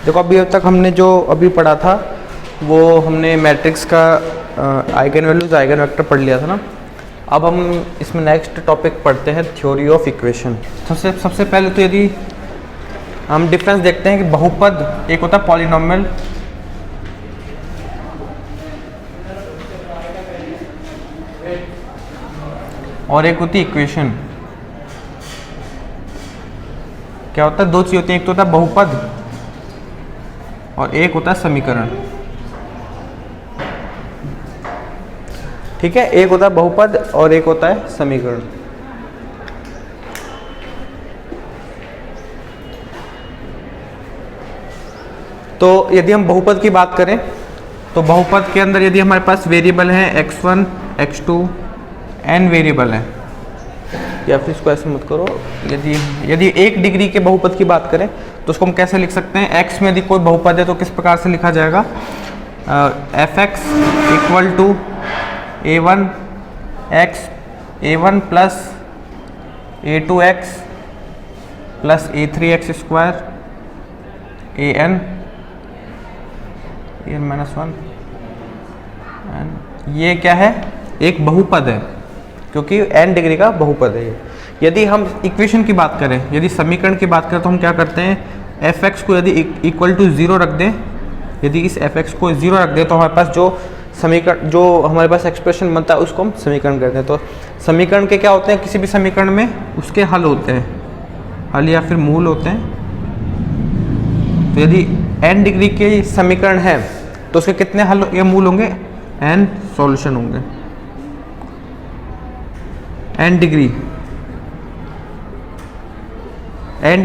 देखो अभी अब तक हमने जो अभी पढ़ा था वो हमने मैट्रिक्स का आइगन वैल्यूज आइगन वेक्टर पढ़ लिया था ना। अब हम इसमें नेक्स्ट टॉपिक पढ़ते हैं थ्योरी ऑफ इक्वेशन। सबसे पहले तो यदि हम डिफरेंस देखते हैं कि बहुपद एक होता है पॉलिनोमियल और एक होती है इक्वेशन। क्या होता है, दो चीज़ होती हैं, एक तो होता है बहुपद और एक होता है समीकरण। ठीक है, एक होता है बहुपद और एक होता है समीकरण। तो यदि हम बहुपद की बात करें तो बहुपद के अंदर यदि हमारे पास वेरिएबल हैं x1 x2 n वेरिएबल हैं, या फिर इसको ऐसे मत करो, यदि एक डिग्री के बहुपद की बात करें तो उसको हम कैसे लिख सकते हैं। x में यदि कोई बहुपद है तो किस प्रकार से लिखा जाएगा, fx equal to a1 x a1 plus a2x plus a3x square an minus 1। ये क्या है, एक बहुपद है क्योंकि n डिग्री का बहुपद है ये। यदि हम इक्वेशन की बात करें, यदि समीकरण की बात करें तो हम क्या करते हैं, fx को यदि इक्वल टू 0 रख दें, यदि इस fx को 0 रख दें तो हमारे पास जो समीकरण, जो हमारे पास एक्सप्रेशन बनता है उसको हम समीकरण कहते हैं। तो समीकरण के क्या होते हैं, किसी भी समीकरण में उसके हल होते हैं, हल या फिर मूल होते हैं। तो यदि n डिग्री के समीकरण है तो उसके कितने हल या मूल होंगे, n सॉल्यूशन होंगे। n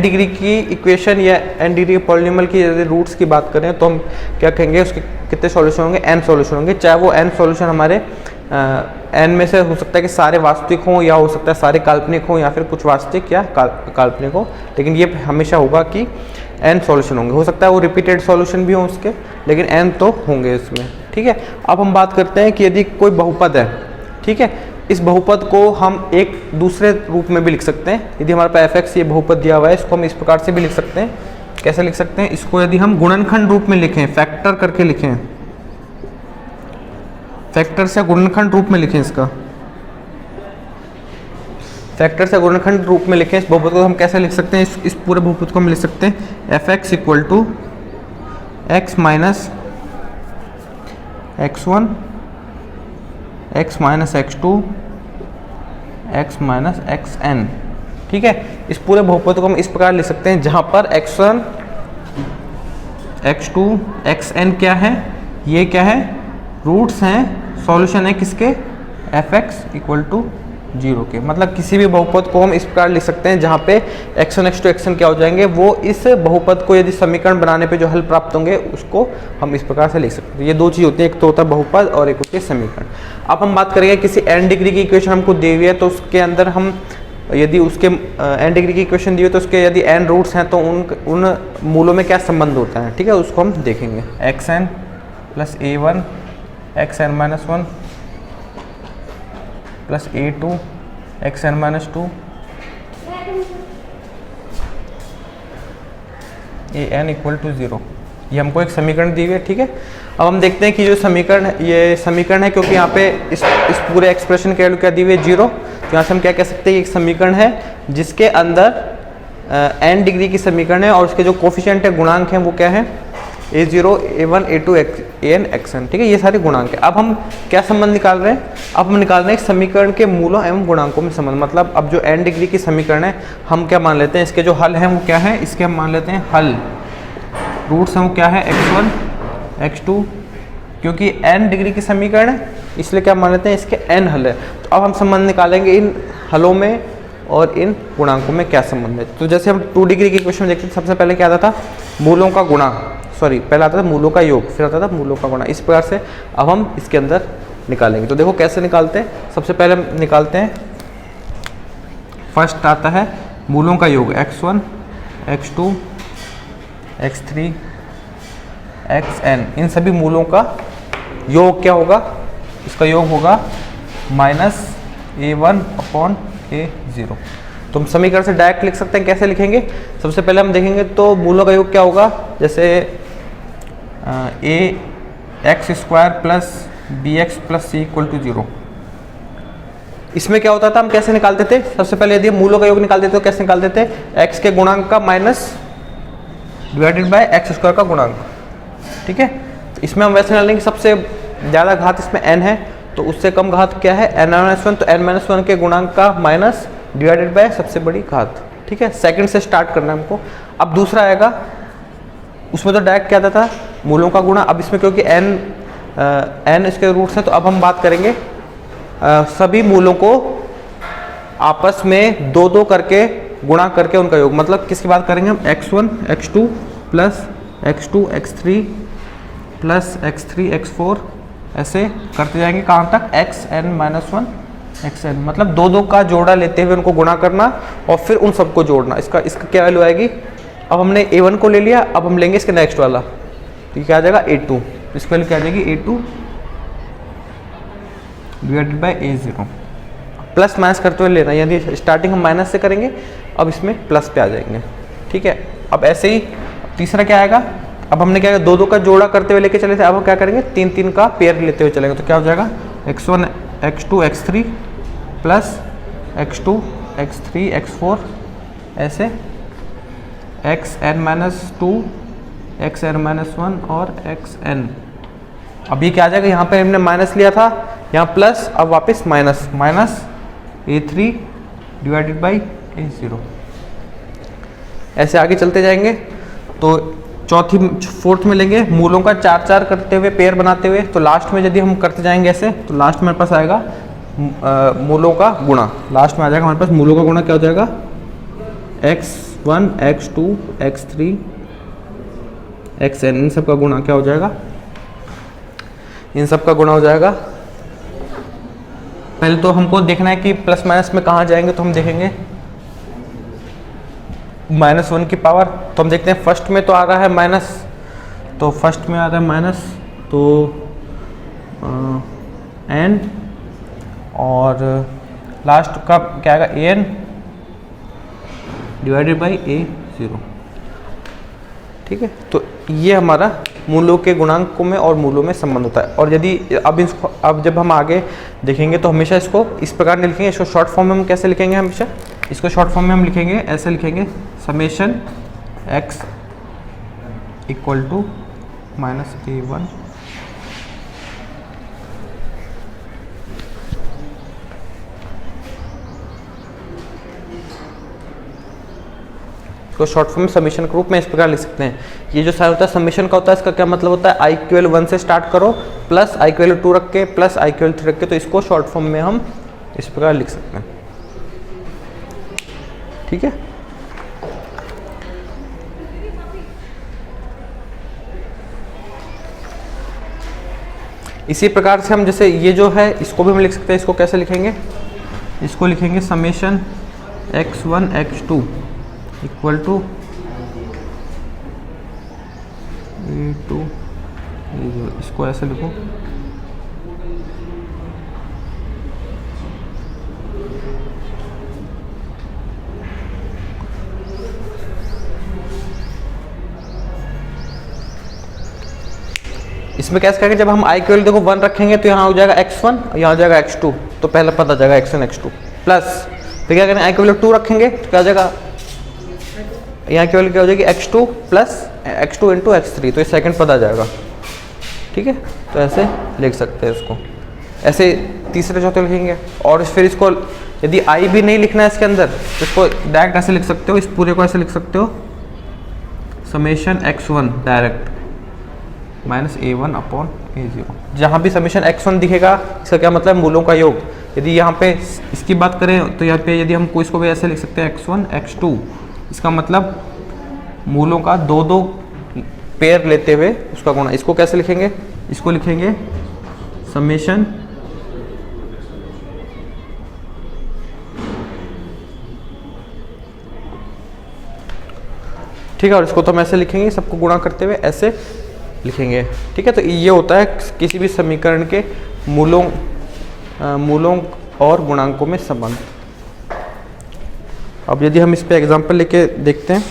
डिग्री की इक्वेशन या n डिग्री के पॉलिनोमियल की यदि रूट्स की बात करें तो हम क्या कहेंगे, उसके कितने सॉल्यूशन होंगे, n सॉल्यूशन होंगे। चाहे वो n सॉल्यूशन हमारे n में से हो सकता है कि सारे वास्तविक हों, या हो सकता है सारे काल्पनिक हों, या फिर कुछ वास्तविक या काल्पनिक हो, लेकिन ये हमेशा होगा कि n सॉल्यूशन होंगे। हो सकता है वो रिपीटेड सॉल्यूशन भी हो उसके, लेकिन n तो होंगे इसमें। ठीक है, अब हम बात करते हैं कि यदि कोई बहुपद है, ठीक है, इस बहुपद को हम एक दूसरे रूप में भी लिख सकते हैं। यदि हमारे पास fx ये बहुपद दिया हुआ है, इसको हम इस प्रकार से भी लिख सकते हैं। कैसे लिख सकते हैं, इसको यदि हम गुणनखंड रूप में लिखें, फैक्टर करके लिखें, फैक्टर से गुणनखंड रूप में लिखें, इसका फैक्टर से गुणनखंड रूप में लिखें इस बहुपद को हम कैसे लिख सकते हैं, इस पूरे बहुपद को हम लिख सकते हैं fx equal to x minus x1 x minus x2 x minus xn। ठीक है, इस पूरे बहुपद को हम इस प्रकार लिख सकते हैं जहां पर x1 x2 xn क्या है, ये क्या है, रूट्स हैं, सॉल्यूशन है किसके, fx इक्वल टू 0 के। मतलब किसी भी बहुपद को हम इस प्रकार लिख सकते हैं जहाँ पे x1 x2 xn क्या हो जाएंगे, वो इस बहुपद को यदि समीकरण बनाने पे जो हल प्राप्त होंगे उसको हम इस प्रकार से लिख सकते हैं। ये दो चीज़ होती हैं, एक तो होता है बहुपद और एक होती है समीकरण। अब हम बात करेंगे किसी n डिग्री की इक्वेशन हमको दी हुई है तो उसके अंदर हम यदि उसके n डिग्री की इक्वेशन दी हुई है तो उसके यदि n रूट्स हैं तो उन मूलों में क्या संबंध होता है। ठीक है, उसको हम देखेंगे। xn plus a1 xn minus 1 plus a2 xn minus 2 an equal to 0, ये हमको एक समीकरण दी हुई है। ठीक है, अब हम देखते हैं कि जो समीकरण है, ये समीकरण है क्योंकि यहाँ पे इस पूरे एक्सप्रेशन के वैल्यू क्या दी हुई है, 0। तो यहाँ से हम क्या कह सकते हैं, एक समीकरण है जिसके अंदर n डिग्री की समीकरण है और उसके जो कोफिशिएंट है, गुणांक हैं, वो क्या है, a0 a1 a2 an xn। ठीक है, ये सारे गुणांक है। अब हम क्या संबंध निकाल रहे हैं, अब हम निकाल रहे हैं समीकरण के मूलों एवं गुणांकों में संबंध। मतलब अब जो n डिग्री की समीकरण है हम क्या मान लेते हैं, इसके जो हल हैं वो क्या है, इसके हम मान लेते हैं हल, रूट्स हैं वो क्या है, x1 x2, क्योंकि n डिग्री की समीकरण है इसलिए क्या मान लेते हैं, इसके n हल है। तो अब हम संबंध निकालेंगे इन हलों में और इन गुणांकों में क्या संबंध है। तो जैसे हम 2 डिग्री की इक्वेशन में देखते थे, सबसे पहले क्या आता था, मूलों का गुणा, पहले आता था मूलों का योग, फिर आता था मूलों का गुणा। इस प्रकार से अब हम इसके अंदर निकालेंगे। तो देखो कैसे निकालते हैं, सबसे पहले हम निकालते हैं, फर्स्ट आता है मूलों का योग, x1 x2 x3 xn, इन सभी मूलों का योग क्या होगा, इसका योग होगा माइनस a1 अपॉन a0। तो हम समीकरण से डायरेक्ट लिख सकते हैं। कैसे लिखेंगे? सबसे पहले हम देखेंगे तो मूलों का योग क्या होगा, जैसे a x square plus b x plus c equal to 0। इसमें क्या होता था, हम कैसे निकालते थे? सबसे पहले यदि हम मूलों का योग निकालते थे तो कैसे निकालते थे? एक्स के गुणांक का minus divided by x square का गुणांक। ठीक है, तो इसमें हम वैसे निकालेंगे सबसे ज़्यादा घात इसमें n है, तो उससे कम घात क्या है n-1, तो n-1 के गुणांक का माइनस डिवाइडेड बाय सबसे बड़ी घात। ठीक है, सेकंड से स्टार्ट करना है हमको। अब दूसरा आएगा, उसमें तो डायरेक्ट क्या आता था मूलों का गुणा। अब इसमें क्योंकि n इसके रूट्स हैं, तो अब हम बात करेंगे सभी मूलों को आपस में दो दो करके गुणा करके उनका योग। मतलब किसकी बात करेंगे हम? x1 x2 plus x2 x3 plus x3 x4 ऐसे करते जाएंगे कहाँ तक? xn-1 xn, मतलब दो दो का जोड़ा लेते हुए उनको गुणा करना और फिर उन सबको जोड़ना। इसका क्या वैल्यू आएगी? अब हमने a1 को ले लिया, अब हम लेंगे इसके नेक्स्ट वाला, तो क्या आ जाएगा a2। इसकी वैल्यू क्या आ जाएगी? a2 divided by a0। Plus minus करते हुए लेना, यदि स्टार्टिंग हम माइनस से करेंगे, अब इसमें प्लस पे आ जाएंगे। ठीक है, अब ऐसे ही तीसरा क्या आएगा? अब हमने क्या दो दो का जोड़ा करते हुए लेके चले थे, अब हम क्या करेंगे? तीन तीन का पेयर लेते हुए चलेंगे, तो क्या हो जाएगा? x1 x2 x3 plus x2 x3 x4 ऐसे xn-2 xn-1 और xn। अब ये क्या आ जाएगा? यहाँ पे हमने माइनस लिया था, यहाँ प्लस, अब वापस minus, minus a3 divided by a0। ऐसे आगे चलते जाएंगे। तो फोर्थ में लेंगे मूलों का 4 4 करते हुए पेयर बनाते हुए, तो लास्ट में यदि हम करते जाएंगे ऐसे, तो लास्ट में हमारे पास आएगा मूलों का गुणा। लास्ट में आ जाएगा हमारे पास मूलों का गुणा, क्या हो जाएगा? x1 x2 x3 xn, इन सब का गुणा क्या हो जाएगा? इन सब का गुणा हो जाएगा। पहले तो हमको देखना है कि प्लस माइनस में कहाँ जाएंगे, तो हम देखेंगे -1 की पावर। तो हम देखते हैं फर्स्ट में तो आ रहा है माइनस, तो फर्स्ट में आ रहा है माइनस, तो n, और लास्ट का क्या आएगा? an divided by a0। ठीक है, तो ये हमारा मूलों के गुणांकों में और मूलों में संबंध होता है। और यदि अब जब हम आगे देखेंगे तो हमेशा इसको इस प्रकार नहीं लिखेंगे, इसको शॉर्ट फॉर्म में हम कैसे लिखेंगे? हमेशा इसको शॉर्ट फॉर्म में हम लिखेंगे, ऐसे लिखेंगे summation x equal to minus a1 को शॉर्ट फॉर्म में समीशन के रूप में इस प्रकार लिख सकते हैं। ये जो साइन होता है समीशन का होता है, इसका क्या मतलब होता है? i की वैल्यू 1 से स्टार्ट करो, प्लस i की वैल्यू 2 रख के, प्लस i की वैल्यू 3 रख के, तो इसको शॉर्ट फॉर्म में हम इस प्रकार लिख सकते हैं। ठीक है, इसी प्रकार से हम जैसे ये जो है इसको भी हम लिख सकते हैं। इसको कैसे लिखेंगे? इसको लिखेंगे summation x1 x2 equal to a2 a0। इसको ऐसे लिखो, इसमें कैसे करेंगे? जब हम i की वैल्यू देखो 1 रखेंगे तो यहाँ हो जाएगा x1, यहाँ हो जाएगा x2, तो पहला पता जाएगा x1 x2, प्लस फिर क्या करेंगे? i की वैल्यू 2 रखेंगे तो क्या हो जाएगा? यहाँ की वैल्यू क्या हो जाएगी? x2 plus x2 into x3, तो ये सेकंड पद आ जाएगा। ठीक है, तो ऐसे लिख सकते हैं इसको, ऐसे तीसरे चौथे लिखेंगे। और फिर इसको यदि i भी नहीं लिखना है इसके अंदर, तो इसको डायरेक्ट ऐसे लिख सकते हो, इस पूरे को ऐसे लिख सकते हो summation x1 direct minus a1 upon a0। जहाँ भी समेशन x1 दिखेगा इसका क्या मतलब? मूलों का योग। यदि यहाँ पे इसकी बात करें तो यहाँ पे यदि हम इसको भी ऐसे लिख सकते हैं x1 x2, इसका मतलब मूलों का दो दो पेयर लेते हुए उसका गुणा। इसको कैसे लिखेंगे? इसको लिखेंगे समेशन ठीक है, और इसको तो हम ऐसे लिखेंगे, सबको गुणा करते हुए ऐसे लिखेंगे। ठीक है, तो ये होता है किसी भी समीकरण के मूलों और गुणांकों में संबंध। अब यदि हम इस पे एग्जांपल लेके देखते हैं,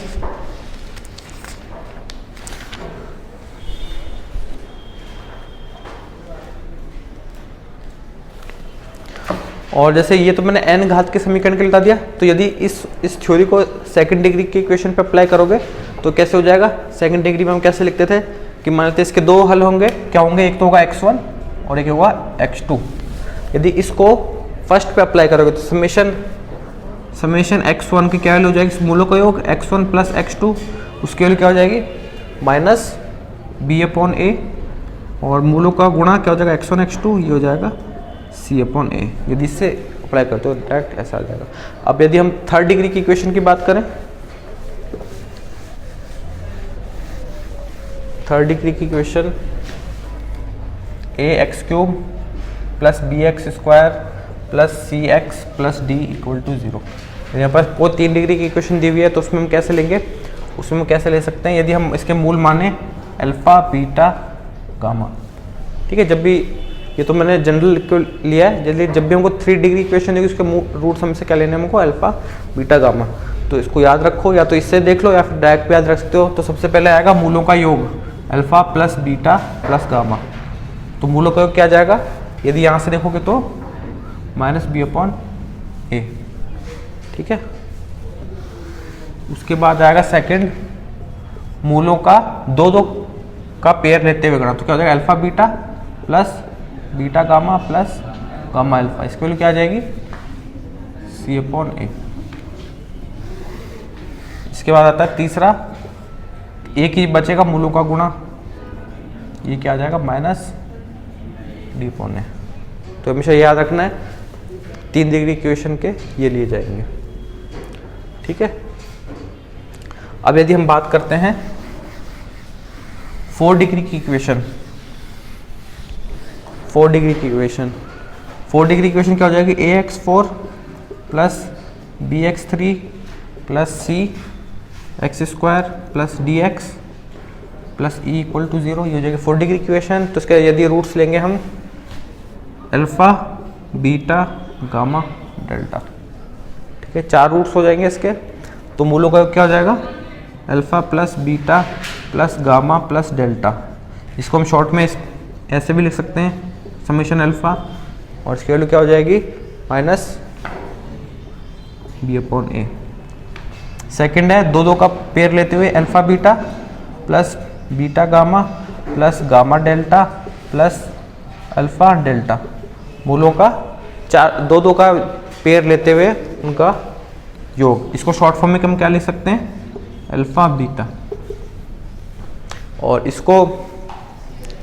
और जैसे ये तो मैंने n घात के समीकरण के लिए बता दिया, तो यदि इस थ्योरी को सेकंड डिग्री के इक्वेशन पे अप्लाई करोगे तो कैसे हो जाएगा। सेकंड डिग्री में हम कैसे लिखते थे कि मान लेते इसके दो हल होंगे, क्या होंगे, एक तो होगा x1 और एक होगा x2। यदि इसको फर्स्ट पे अप्लाई करोगे तो समेशन x1 की क्या वैल्यू हो जाएगी, मूलों का योग x1 प्लस x2, उसकी वैल्यू क्या हो जाएगी माइनस b/a, और मूलों का गुणा क्या हो जाएगा x1 x2, ये हो जाएगा c/a। यदि इससे अप्लाई करते हो डायरेक्ट ऐसा आ जाएगा। अब यदि हम थर्ड डिग्री की इक्वेशन की बात करें, थर्ड डिग्री की equation ax³ plus bx² plus cx plus d equal to 0। यहाँ पर वो 3 डिग्री की इक्वेशन दी हुई है, तो उसमें हम कैसे लेंगे, उसमें हम कैसे ले सकते हैं, यदि हम इसके मूल माने अल्फा बीटा गामा, ठीक है। जब भी ये तो मैंने जनरल लिया है, जब भी हमको 3 डिग्री इक्वेशन देगी उसके रूट्स हमसे क्या लेने हैं, हमको अल्फा बीटा गामा। तो इसको याद रखो, या तो इससे देख लो या फिर डायरेक्ट भी याद रख सकते हो। तो सबसे पहले आएगा मूलों का योग alpha plus beta plus gamma. तो मूलों का योग क्या आ जाएगा, यदि यहाँ से देखोगे तो माइनस b/a, ठीक है। उसके बाद आएगा सेकंड, मूलों का दो का पेयर लेते हुए गणा, तो क्या हो जाएगा alpha beta plus beta gamma plus gamma alpha, इसकी वैल्यू क्या आ जाएगी c/a। इसके बाद आता है तीसरा, एक ही बचेगा मूलों का गुणा, ये क्या आ जाएगा माइनस d/a। तो हमेशा याद रखना है 3 डिग्री इक्वेशन के ये लिए जाएंगे, ठीक है। अब यदि हम बात करते हैं 4 डिग्री की इक्वेशन, 4 डिग्री की इक्वेशन, 4 डिग्री इक्वेशन क्या हो जाएगी, ax4 plus bx3 plus cx² plus dx plus e equal to 0, ये हो जाएगी 4 डिग्री इक्वेशन। तो इसके यदि रूट्स लेंगे हम अल्फा बीटा गामा डेल्टा, ठीक है, 4 रूट्स हो जाएंगे इसके। तो मूलों का क्या हो जाएगा alpha plus beta plus gamma plus delta. इसको हम शॉर्ट में ऐसे भी लिख सकते हैं समेशन अल्फा, और इसकी वैल्यू क्या हो जाएगी माइनस b/a। सेकंड है दो का पेयर लेते हुए alpha beta plus beta gamma plus gamma delta plus alpha delta, मूलों का दो का पेयर लेते हुए उनका योग। इसको शॉर्ट फॉर्म में हम क्या लिख सकते हैं अल्फा बीटा, और इसको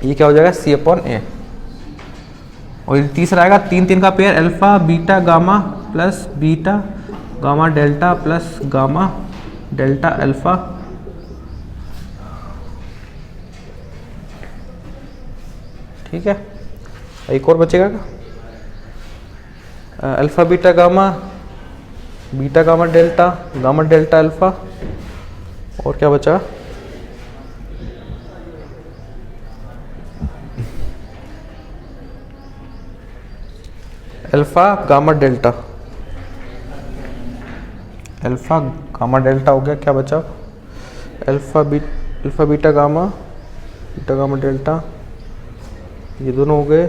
ये क्या हो जाएगा c/a। और तीसरा आएगा 3 का pair alpha beta gamma plus beta gamma delta plus gamma delta alpha, ठीक है। एक और बचेगा alpha beta gamma delta alpha, और क्या बचा अल्फा गामा डेल्टा हो गया। क्या बचा अल्फा बीटा गामा डेल्टा, ये दोनों हो गए,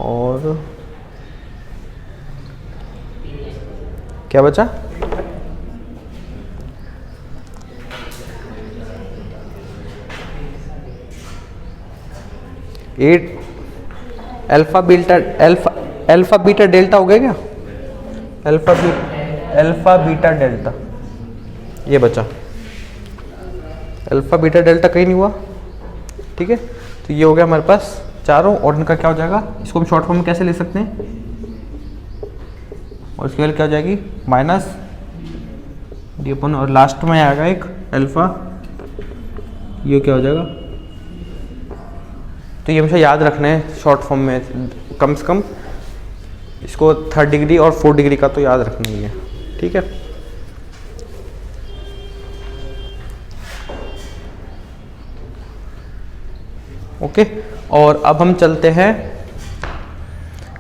और क्या बचा अल्फा बीटा डेल्टा हो गया क्या, अल्फा बीटा डेल्टा, ये बचा। अल्फा बीटा डेल्टा कहीं नहीं हुआ, ठीक है। तो ये हो गया हमारे पास चारों, और इनका क्या हो जाएगा, इसको हम शॉर्ट फॉर्म में कैसे ले सकते हैं, और इसकी वैल्यू क्या हो जाएगी माइनस d/, और लास्ट में आएगा एक अल्फा, ये क्या हो जाएगा। तो ये हमेशा याद रखना है शॉर्ट फॉर्म में, कम से कम इसको 3 डिग्री और 4 डिग्री का तो याद रखना ही है, ठीक है। ओके, और अब हम चलते हैं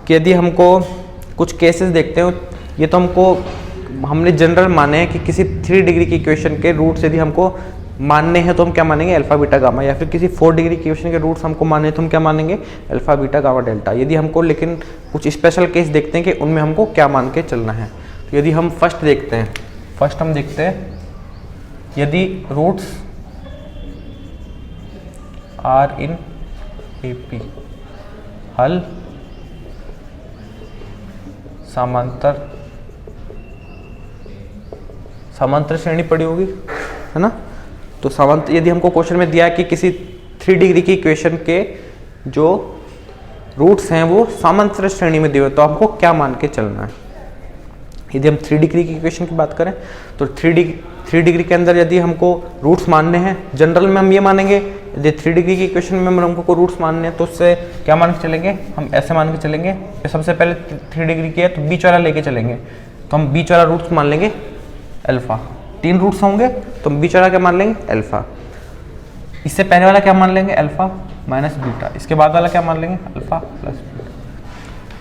कि यदि हमको कुछ केसेस देखते हो ये तो हमने जनरल माने हैं कि किसी 3 डिग्री की इक्वेशन के रूट्स यदि हमको मानने हैं तो हम क्या मानेंगे, अल्फा बीटा गामा, या फिर किसी 4 डिग्री की इक्वेशन के रूट्स हमको मानने हैं तो हम क्या मानेंगे, अल्फा बीटा गामा डेल्टा। यदि हमको लेकिन कुछ स्पेशल केस देखते हैं कि उनमें हमको क्या मान के चलना है। तो यदि हम फर्स्ट हम देखते हैं यदि रूट्स आर इन एपी, हल समांतर श्रेणी पड़ी होगी, है ना। तो समांतर यदि हमको क्वेश्चन में दिया है कि किसी 3 डिग्री की इक्वेशन के जो रूट्स हैं वो समांतर श्रेणी में दिए हुए, तो हमको क्या मान के चलना है। यदि हम 3 डिग्री की इक्वेशन की बात करें तो 3 डिग्री के अंदर यदि हमको रूट्स मानने हैं, जनरल में हम ये मानेंगे, यदि 3 डिग्री की इक्वेशन में हमको रूट्स मानने हैं तो उससे क्या मान के चलेंगे, हम ऐसे मान के चलेंगे। सबसे पहले 3 डिग्री की है तो बीच वाला लेके चलेंगे, तो हम बीच वाला रूट्स मान लेंगे अल्फा। 3 रूट्स होंगे तो हम बीच वाला क्या मान लेंगे, अल्फा। इससे पहले वाला क्या मान लेंगे, अल्फा माइनस बीटा। इसके बाद वाला क्या मान लेंगे, अल्फा प्लस बीटा।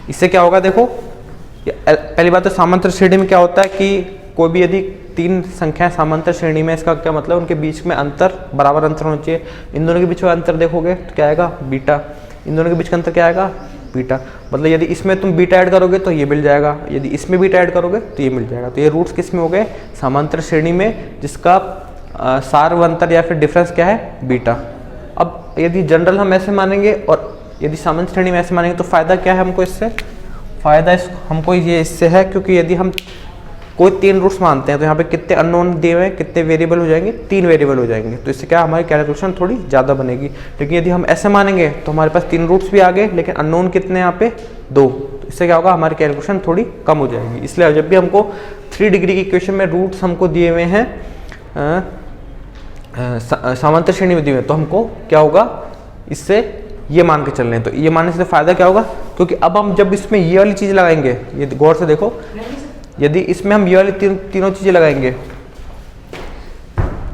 इससे क्या होगा, देखो पहली बात तो समांतर श्रेणी में क्या होता है कि कोई भी यदि 3 संख्याएं समांतर श्रेणी में, इसका क्या मतलब, उनके बीच में अंतर बराबर अंतर होना चाहिए। इन दोनों के बीच में अंतर देखोगे तो क्या आएगा, बीटा। इन दोनों के बीच का अंतर क्या आएगा, बीटा। मतलब यदि इसमें तुम बीटा ऐड करोगे तो ये मिल जाएगा, यदि इसमें बीटा ऐड करोगे तो ये मिल जाएगा। तो ये रूट्स किस में हो गए, समांतर श्रेणी में, जिसका सार्वंतर या फिर डिफरेंस क्या है, बीटा। अब यदि जनरल हम ऐसे मानेंगे और यदि समांतर श्रेणी में ऐसे मानेंगे तो फायदा क्या है हमको इससे, फायदा हमको ये इससे है क्योंकि यदि हम कोई 3 रूट्स मानते हैं तो यहाँ पे कितने अननोन दिए हुए हैं, कितने वेरिएबल हो जाएंगे, 3 वेरिएबल हो जाएंगे। तो इससे क्या हमारी कैलकुलेशन थोड़ी ज़्यादा बनेगी। लेकिन यदि हम ऐसे मानेंगे तो हमारे पास 3 रूट्स भी आ गए लेकिन अननोन कितने यहाँ पे 2, तो इससे क्या होगा, हमारी कैलकुलेशन थोड़ी कम हो जाएगी। इसलिए जब भी हमको 3 डिग्री की इक्वेशन में रूट्स हमको दिए हुए हैं समांतर श्रेणी में दिए हुए, तो हमको क्या होगा, इससे ये मान के चलने हैं। तो ये मानने से फायदा क्या होगा, क्योंकि अब हम जब इसमें ये वाली चीज़ लगाएंगे, ये गौर से देखो, यदि इसमें हम ये वाली तीनों चीज़ें लगाएंगे तो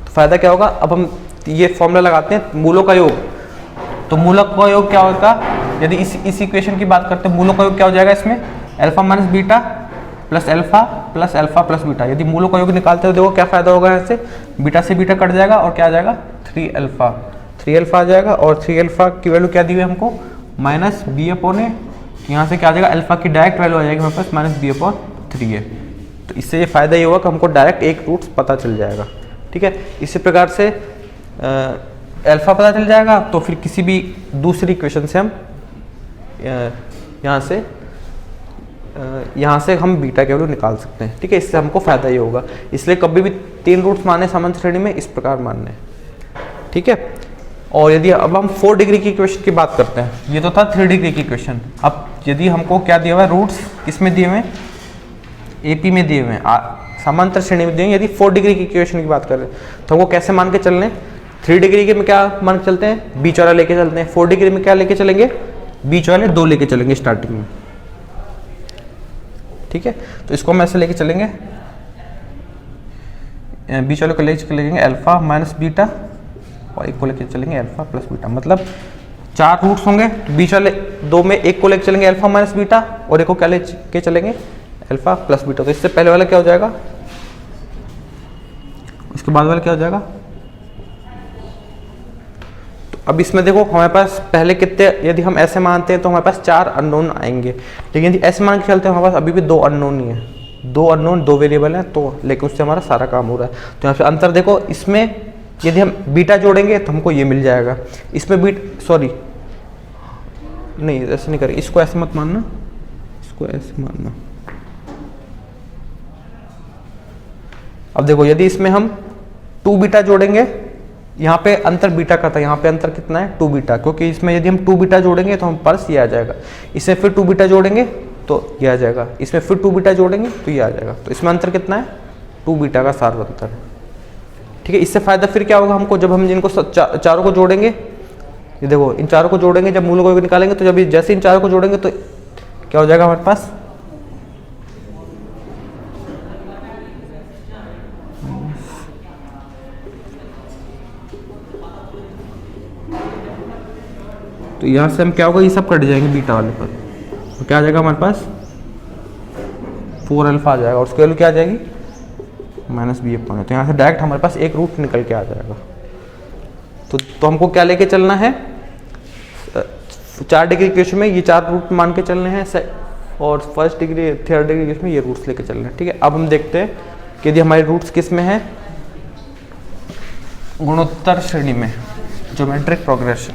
फायदा क्या होगा। अब हम ये फॉर्मूला लगाते हैं मूलों का योग, तो मूलों का योग क्या होगा, यदि इस इक्वेशन की बात करते हैं, मूलों का योग क्या हो जाएगा इसमें, alpha minus beta plus alpha plus beta. यदि मूलों का योग निकालते हो देखो क्या फायदा होगा, यहाँ से बीटा से बीटा कट जाएगा और क्या आ जाएगा, 3 अल्फा आ जाएगा। और 3 अल्फा की वैल्यू क्या दी हुई है हमको, माइनस बी अपॉन ए। यहाँ से क्या आ जाएगा, अल्फा की डायरेक्ट वैल्यू आ जाएगी हमारे पास माइनस बी अपॉन 3 है। तो इससे ये फायदा ये होगा कि हमको डायरेक्ट एक रूट्स पता चल जाएगा, ठीक है। इसी प्रकार से अल्फा पता चल जाएगा तो फिर किसी भी दूसरी इक्वेशन से हम यहाँ से हम बीटा की वैल्यू निकाल सकते हैं, ठीक है। इससे हमको फायदा ये होगा। इसलिए कभी भी 3 रूट्स माने समांतर श्रेणी में इस प्रकार मानने, ठीक है। और यदि अब हम 4 डिग्री की इक्वेशन की बात करते हैं, ये तो था 3 डिग्री की इक्वेशन। अब यदि हमको क्या दिया हुआ है, रूट्स किसमें दिए हुए हैं, एपी में दिए हुए हैं, समांतर श्रेणी में दिए हैं। यदि 4 डिग्री की इक्वेशन की बात करें तो हमको कैसे मान के चलने, 3 डिग्री के में क्या मान के चलते हैं, बीच वाला लेके चलते हैं। 4 डिग्री में क्या लेके चलेंगे, बीच वाले 2 लेके चलेंगे स्टार्टिंग में, ठीक है। तो इसको हम ऐसे लेके चलेंगे, बीच वाले को लेके चलेंगे अल्फा माइनस बीटा और एक को लेके चलेंगे अल्फा प्लस बीटा। मतलब 4 रूट्स होंगे, बीच वाले 2 में एक को लेके चलेंगे अल्फा माइनस बीटा और एक को क्या लेके चलेंगे, अल्फा प्लस बीटा। तो इससे पहले वाला क्या हो जाएगा, इसके बाद वाला क्या हो जाएगा। तो अब इसमें देखो हमारे पास पहले कितने, यदि हम ऐसे मानते हैं तो हमारे पास 4 अननोन आएंगे। लेकिन यदि ऐसे मान के चलते हैं हमारे पास अभी भी 2 अननोन ही है, 2 अननोन 2 वेरिएबल हैं, तो लेकिन उससे हमारा सारा काम हो रहा है। तो यहाँ पे अंतर देखो, इसमें यदि हम बीटा जोड़ेंगे तो हमको ये मिल जाएगा, इसमें नहीं ऐसे नहीं करेंगे, इसको ऐसे मत मानना, इसको ऐसे मानना। अब देखो यदि इसमें हम 2 बीटा जोड़ेंगे, यहाँ पे अंतर बीटा का था, यहाँ पे अंतर कितना है, 2 बीटा, क्योंकि इसमें यदि हम 2 बीटा जोड़ेंगे तो हम पास ये आ जाएगा, इसमें फिर 2 बीटा जोड़ेंगे तो ये आ जाएगा, इसमें फिर 2 बीटा जोड़ेंगे तो ये आ जाएगा। तो इसमें अंतर कितना है, 2 बीटा का सार्वंतर है, ठीक है। इससे फायदा फिर क्या होगा हमको, जब हम जिनको चारों को जोड़ेंगे, ये देखो इन चारों को जोड़ेंगे, जब मूलों को निकालेंगे तो जब जैसे इन चारों को जोड़ेंगे तो क्या हो जाएगा हमारे पास, तो यहाँ से हम क्या होगा, ये सब कट जाएंगे बीटा वाले पर, तो क्या आ जाएगा हमारे पास 4 अल्फा आ जाएगा और उसकी वैल्यू क्या आ जाएगी माइनस बी अपॉन ए। तो यहाँ से डायरेक्ट हमारे पास एक रूट निकल के आ जाएगा। तो हमको क्या लेके चलना है 4 डिग्री इक्वेशन में ये 4 रूट मान के चलने हैं और first degree third degree equation में ये रूट्स लेके चलने हैं। ठीक है, अब हम देखते हैं कि यदि हमारे रूट्स किस में है गुणोत्तर श्रेणी में ज्योमेट्रिक प्रोग्रेशन।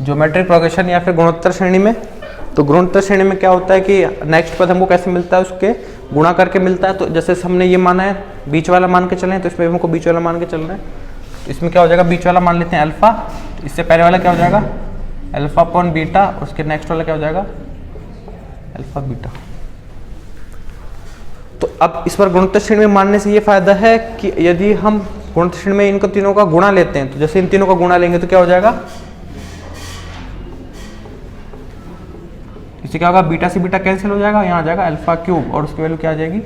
ज्योमेट्रिक प्रोग्रेशन या फिर गुणोत्तर श्रेणी में, तो गुणोत्तर श्रेणी में क्या होता है कि नेक्स्ट पद हमको कैसे मिलता है उसके गुणा करके मिलता है। तो जैसे हमने ये माना है बीच वाला मान के चले हैं तो इसमें हमको बीच वाला मान के चलना है। तो इसमें क्या हो जाएगा बीच वाला मान लेते हैं अल्फा, तो इससे पहले वाला क्या हो जाएगा अल्फा अपॉन बीटा, उसके नेक्स्ट वाला क्या हो जाएगा अल्फा बीटा। तो अब इस बार गुणोत्तर श्रेणी में मानने से ये फायदा है कि यदि हम गुणोत्तर श्रेणी में इनको तीनों का गुणा लेते हैं तो जैसे इन तीनों का गुणा लेंगे तो क्या हो जाएगा इससे क्या होगा बीटा से बीटा कैंसिल हो जाएगा, यहाँ आ जाएगा अल्फा क्यूब और उसकी वैल्यू क्या आ जाएगी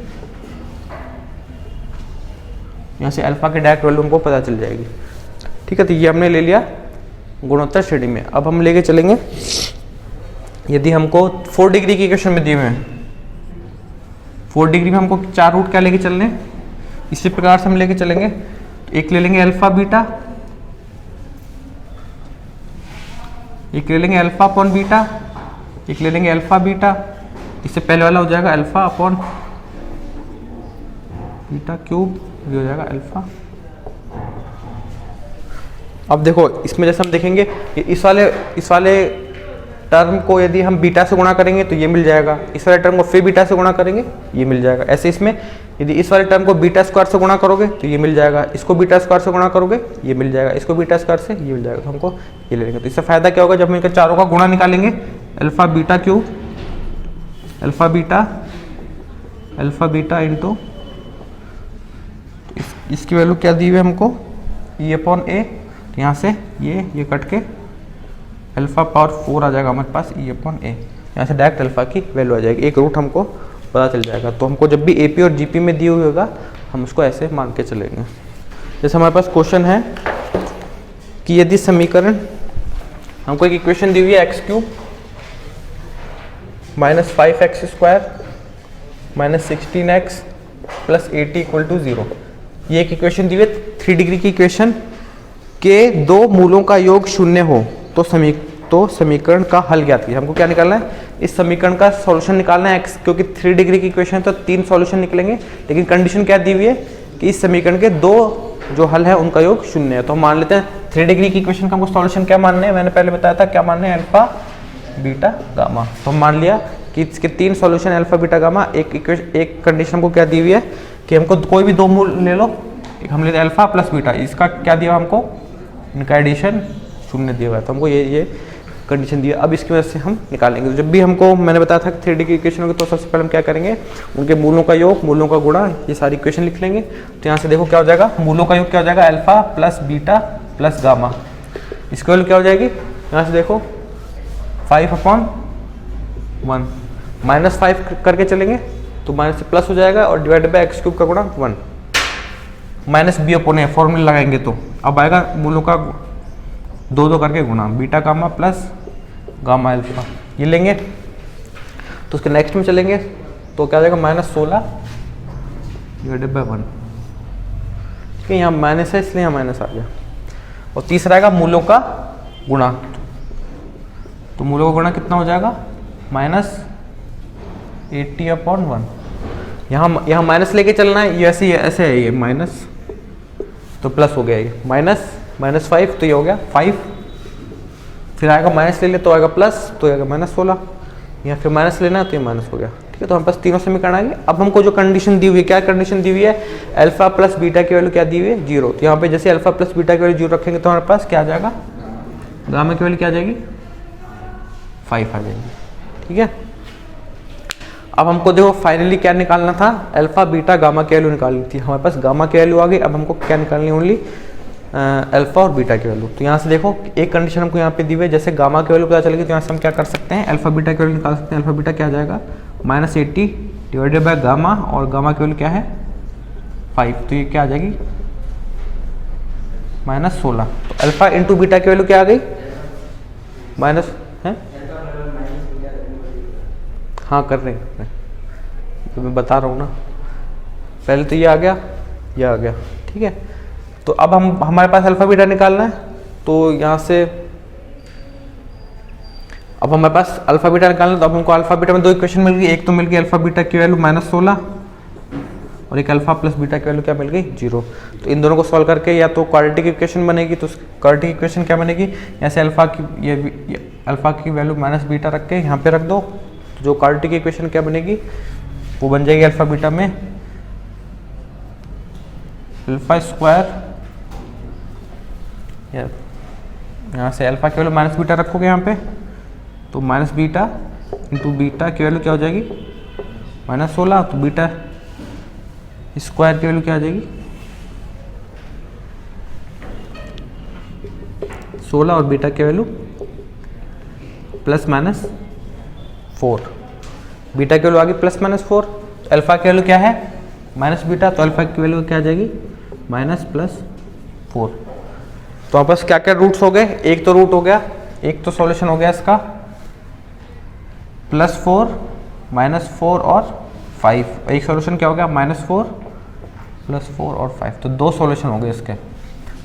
यहाँ से अल्फा के डायरेक्ट वैल्यू हमको पता चल जाएगी। ठीक है, तो ये हमने ले लिया गुणोत्तर श्रेणी में। अब हम लेके चलेंगे यदि हमको 4 डिग्री की इक्वेशन में दिए हुए हैं 4 डिग्री में हमको 4 रूट क्या लेके चलने, इसी प्रकार से हम लेके चलेंगे। एक ले लेंगे अल्फा बीटा, एक ले लेंगे अल्फा अपॉन बीटा, एक ले लेंगे अल्फा बीटा, इससे पहले वाला हो जाएगा अल्फा अपॉन बीटा क्यूब, ये हो जाएगा अल्फा। अब देखो इसमें जैसे हम देखेंगे इस वाले टर्म को यदि हम बीटा से गुणा करेंगे तो ये मिल जाएगा, इस वाले टर्म को फिर बीटा से गुणा करेंगे ये मिल जाएगा। ऐसे इसमें यदि इस वाले टर्म को बीटा स्क्वायर से गुणा करोगे तो ये मिल जाएगा, इसको बीटा स्क्वायर से गुणा करोगे ये मिल जाएगा, इसको बीटा स्क्वायर से ये मिल जाएगा। तो हमको ये ले लेंगे। तो इससे फायदा क्या होगा जब हम इनका चारों का गुणा निकालेंगे alpha beta cube alpha beta into इसकी वैल्यू क्या दी हुई है हमको ई अपॉन ए, तो यहाँ से ये कट के अल्फा पावर 4 आ जाएगा हमारे पास ई अपॉन ए, यहाँ से डायरेक्ट अल्फा की वैल्यू आ जाएगी, एक रूट हमको पता चल जाएगा। तो हमको जब भी एपी और जीपी में दी हुई होगा हम उसको ऐसे मान के चलेंगे। जैसे हमारे पास क्वेश्चन है कि यदि समीकरण हमको एक इक्वेशन दी हुई है x cube minus 5x square minus 16x plus 80 equal to 0, ये एक इक्वेशन दी हुई है 3 डिग्री की इक्वेशन के दो मूलों का योग शून्य हो तो समीकरण का हल ज्ञात कीजिए। हमको क्या निकालना है इस समीकरण का सॉल्यूशन निकालना है x, क्योंकि 3 डिग्री की इक्वेशन है तो 3 सॉल्यूशन निकलेंगे, लेकिन कंडीशन क्या दी हुई है कि इस समीकरण के दो जो हल है उनका योग शून्य है। तो हम मान लेते हैं 3 डिग्री की इक्वेशन का हमको सॉल्यूशन क्या मानने हैं, मैंने पहले बताया था क्या मानने हैं अल्फा बीटा गामा। तो हम मान लिया कि इसके 3 सॉल्यूशन अल्फा बीटा गामा। एक कंडीशन हमको क्या दी हुई है कि हमको कोई भी दो मूल ले लो, एक हम लेते हैं अल्फा प्लस बीटा, इसका क्या दिया हमको इनका एडिशन शून्य दिया हुआ है, तो हमको ये कंडीशन दी है। अब इसकी वजह से हम निकालेंगे। तो जब भी हमको मैंने बताया था 3 डिग्री इक्वेशन होगी तो सबसे पहले हम क्या करेंगे उनके मूलों का योग मूलों का गुणा ये सारी इक्वेशन लिख लेंगे। तो यहाँ से देखो क्या हो जाएगा मूलों का योग क्या हो जाएगा alpha plus beta plus gamma, इसकी वैल्यू क्या हो जाएगी यहाँ से देखो 5/1 माइनस 5 करके चलेंगे तो माइनस से प्लस हो जाएगा और डिवाइड बाय एक्स क्यूब का गुणा 1 minus B upon a formula लगाएंगे तो अब आएगा मूलों का 2 करके गुणा beta gamma plus gamma alpha, ये लेंगे तो उसके नेक्स्ट में चलेंगे तो क्या हो जाएगा -16 डिवाइडेड बाय 1। ठीक है, यहाँ माइनस है इसलिए यहाँ माइनस आ गया। और तीसरा आएगा मूलों का गुणा, तो मूलों का गुणा कितना हो जाएगा -80/1। यहाँ माइनस लेके चलना है, ये ऐसे है ये माइनस तो प्लस हो गया, ये -5 तो ये हो गया 5, फिर आएगा माइनस ले ले तो आएगा प्लस तो आएगा -16, यहाँ फिर माइनस लेना है तो ये माइनस हो गया। ठीक है, तो हमारे पास तीनों समीकरण आएंगे। अब हमको जो कंडीशन दी हुई है क्या कंडीशन दी हुई है अल्फा प्लस बीटा की वैल्यू क्या दी हुई है 0, तो यहाँ पे जैसे अल्फा प्लस बीटा की वैल्यू 0 रखेंगे तो हमारे पास क्या आ जाएगा गामा की वैल्यू क्या आ जाएगी 5 आ जाएगी। ठीक है, अब हमको देखो फाइनली क्या निकालना था अल्फा बीटा गामा की वैल्यू निकालनी थी, हमारे पास गामा की वैल्यू आ गई। अब हमको क्या निकालनी है ओनली अल्फा और बीटा की वैल्यू। तो यहाँ से देखो एक कंडीशन हमको यहाँ पे दी हुई है, जैसे गामा की वैल्यू पता चलेगी तो यहाँ से हम क्या कर सकते हैं अल्फा बीटा की वैल्यू निकाल सकते हैं। अल्फा बीटा क्या आ जाएगा -80 डिवाइडेड बाय गामा, और गामा की वैल्यू क्या है 5, तो ये क्या आ जाएगी -16। तो अल्फा इंटू बीटा की वैल्यू क्या आ गई? माइनस है, हाँ कर रहे हैं, तो मैं बता रहा हूँ ना, पहले तो ये आ गया, ये आ गया, ठीक है। तो अब हमारे पास अल्फा बीटा निकालना है, तो यहाँ से अब हमारे पास अल्फा बीटा निकालना है, तो अब हमको अल्फा बीटा में दो इक्वेशन मिल गई। एक तो मिल गई अल्फा बीटा की वैल्यू -16 और एक अल्फा प्लस बीटा की वैल्यू क्या मिल गई? 0। तो इन दोनों को सॉल्व करके या तो क्वाड्रेटिक इक्वेशन बनेगी, तो क्वाड्रेटिक इक्वेशन क्या बनेगी? यहाँ से अल्फा की ये अल्फा की वैल्यू माइनस बीटा रख के यहाँ पे रख दो, तो जो क्वाड्रेटिक इक्वेशन क्या बनेगी वो बन जाएगी अल्फा बीटा में अल्फा स्क्वायर, यहाँ से अल्फा की वैल्यू माइनस बीटा रखोगे यहाँ पे, तो माइनस बीटा इंटू बीटा की वैल्यू क्या हो जाएगी? -16। तो बीटा स्क्वायर की वैल्यू क्या आ जाएगी? 16 और बीटा की वैल्यू +-4। बीटा की वैल्यू आ गई +-4, अल्फा की वैल्यू क्या है? माइनस बीटा, तो अल्फा की वैल्यू क्या आ जाएगी? -+4। तो आपस क्या क्या रूट्स हो गए? एक तो रूट हो गया, एक तो सॉल्यूशन हो गया इसका +4, -4 और 5। एक सॉल्यूशन क्या हो गया? -4 +4 और 5। तो दो सॉल्यूशन हो गए इसके,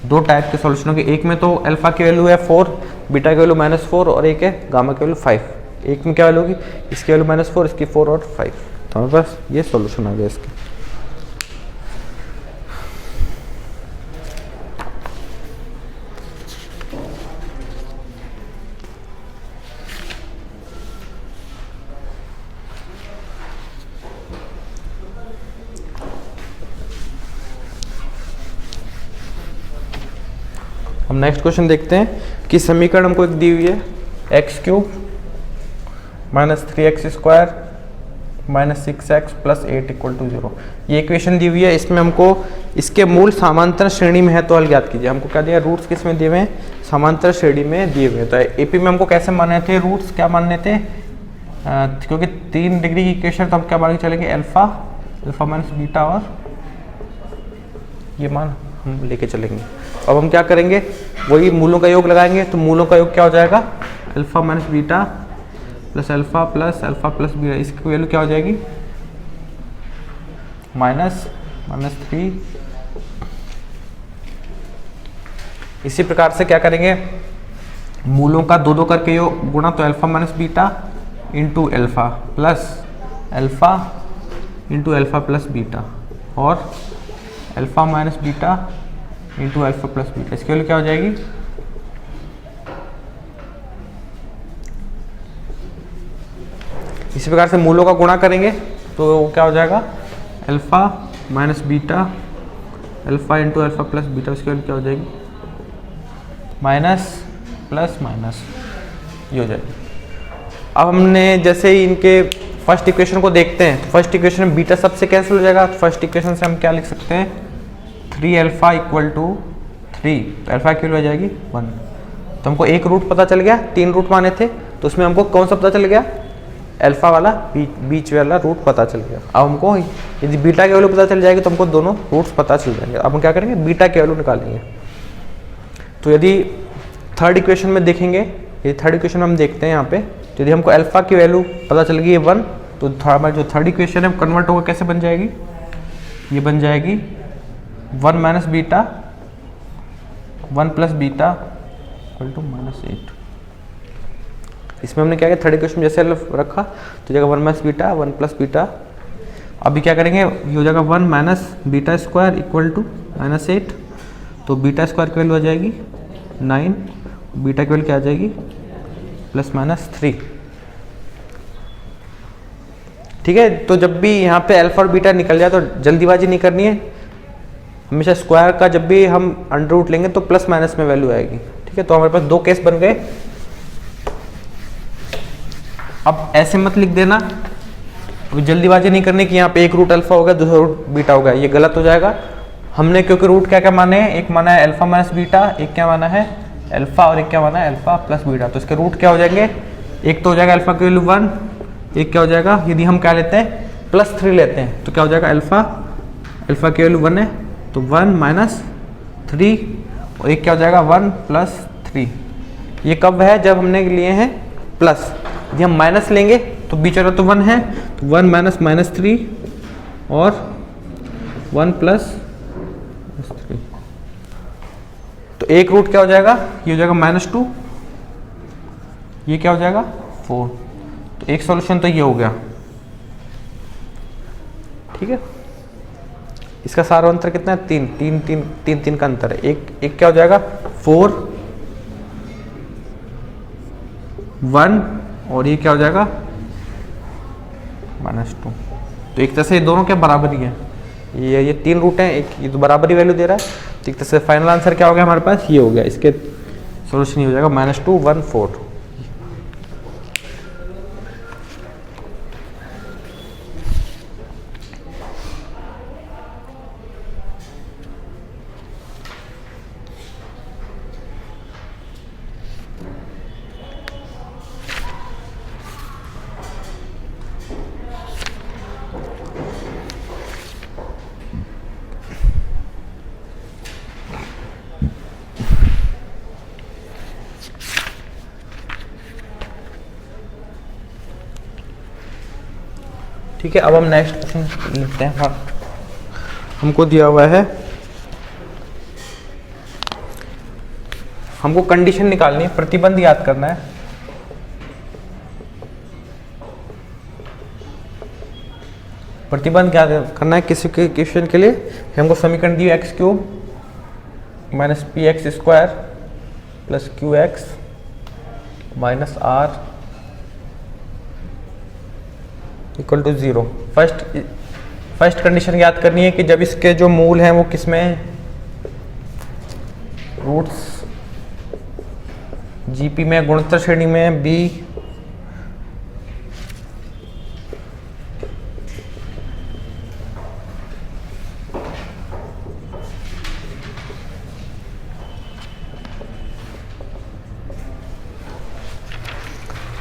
दो टाइप के सॉल्यूशन हो गए। एक में तो अल्फा की वैल्यू है 4, बीटा की वैल्यू -4 और एक है गामा की वैल्यू 5। एक में क्या वैल्यू होगी? इसकी वैल्यू -4, इसकी 4 और 5। तो हमारे पास ये सॉल्यूशन आ गया इसके। हम नेक्स्ट क्वेश्चन देखते हैं कि समीकरण हमको एक दी हुई है x³ -3x² -6x + 8 = 0। ये इक्वेशन दी हुई है, इसमें हमको इसके मूल समांतर श्रेणी में है तो हल ज्ञात कीजिए। हमको क्या दिया? रूट्स किस में दिए हुए हैं? समांतर श्रेणी में दिए हुए हैं। तो एपी में हमको कैसे मानने थे? रूट्स क्या मानने थे? क्योंकि 3 डिग्री की इक्वेशन, तो हम क्या मान के चलेंगे? अल्फा माइनस बीटा, और ये मान हम लेके चलेंगे। अब हम क्या करेंगे? वही मूलों का योग लगाएंगे, तो मूलों का योग क्या हो जाएगा? Alpha minus beta plus alpha plus beta, इसकी वैल्यू क्या हो जाएगी? -3। इसी प्रकार से क्या करेंगे? मूलों का 2 करके योग गुणा, तो alpha minus beta into alpha into alpha plus beta, और alpha minus beta into alpha plus beta, इसकी वैल्यू क्या हो जाएगी? इसी प्रकार से मूलों का गुणा करेंगे तो क्या हो जाएगा? Alpha minus beta alpha into alpha plus beta, इसकी वैल्यू क्या हो जाएगी? माइनस प्लस माइनस, ये हो जाएगी। अब हमने जैसे ही इनके फर्स्ट इक्वेशन को देखते हैं, तो फर्स्ट इक्वेशन में बीटा सबसे कैंसिल हो जाएगा। तो फर्स्ट इक्वेशन से हम क्या लिख सकते हैं? 3α = 3, तो अल्फा की वैल्यू आ जाएगी 1। तो हमको एक रूट पता चल गया, 3 रूट माने थे, तो उसमें हमको कौन सा पता चल गया? अल्फा वाला, बीच वाला रूट पता चल गया। अब हमको यदि बीटा की वैल्यू पता चल जाएगी तो हमको दोनों रूट्स पता चल जाएंगे। अब हम क्या करेंगे? बीटा की वैल्यू निकालेंगे। तो यदि थर्ड इक्वेशन में देखेंगे, ये थर्ड इक्वेशन में हम देखते हैं यहाँ पे, तो यदि हमको अल्फा की वैल्यू पता चल गई है 1, तो हमारी जो थर्ड इक्वेशन है कन्वर्ट होकर कैसे बन जाएगी? ये बन जाएगी 1 माइनस बीटा 1 प्लस बीटा = -8। इसमें हमने क्या किया? थर्ड इक्वेशन जैसे रखा, तो जगह 1 माइनस बीटा 1 प्लस बीटा। अभी क्या करेंगे? ये हो जाएगा 1 माइनस बीटा स्क्वायर = -8, तो बीटा स्क्वायर की वैल्यू आ जाएगी 9, बीटा की वैल्यू क्या आ जाएगी? +-3। ठीक है। तो जब भी यहाँ पे अल्फा और बीटा निकल जाए तो जल्दीबाजी नहीं करनी है। हमेशा स्क्वायर का जब भी हम अंडर रूट लेंगे तो प्लस माइनस में वैल्यू आएगी। ठीक है। तो हमारे पास 2 केस बन गए। अब ऐसे मत लिख देना, तो जल्दीबाजी नहीं करनी कि यहाँ पे एक रूट अल्फा होगा दूसरा रूट बीटा होगा, ये गलत हो जाएगा। हमने क्योंकि रूट क्या क्या माने हैं, एक माना है अल्फा माइनस बीटा, एक क्या माना है अल्फा, और एक क्या माना है अल्फा प्लस बीटा। तो इसके रूट क्या हो जाएंगे? एक तो हो जाएगा अल्फा की वैल्यू 1, एक क्या हो जाएगा यदि हम क्या लेते हैं +3 लेते हैं तो क्या हो जाएगा? अल्फा की वैल्यू 1 है तो 1 - 3 और एक क्या हो जाएगा 1 + 3। ये कब है? जब हमने लिए हैं प्लस। यदि हम माइनस लेंगे तो बीच वाला तो 1 है, तो 1 - -3 और 1 + 3। तो एक रूट क्या हो जाएगा? ये हो जाएगा -2, ये क्या हो जाएगा 4। तो एक सॉल्यूशन तो ये हो गया, ठीक है। इसका सारा अंतर कितना है? 3 3 3 3 3 का अंतर है। एक क्या हो जाएगा 4 1 और ये क्या हो जाएगा -2। तो एक तरह से ये दोनों क्या बराबर ही है। ये 3 रूट हैं, एक ये तो बराबर ही वैल्यू दे रहा है। तो एक तरह से फाइनल आंसर क्या हो गया हमारे पास? ये हो गया। इसके सॉल्यूशन ये हो जाएगा -2 1 4। ठीक है, अब हम नेक्स्ट क्वेश्चन लेते हैं। हाँ, हमको दिया हुआ है, हमको कंडीशन निकालनी है, प्रतिबंध याद करना है। प्रतिबंध क्या करना है किसी के क्वेश्चन के लिए? हमको समीकरण दिया x³ - px² + qx - r = 0। First condition याद करनी है कि जब इसके जो मूल हैं वो किस में है? रूट्स जीपी में, गुणोत्तर श्रेणी में, बी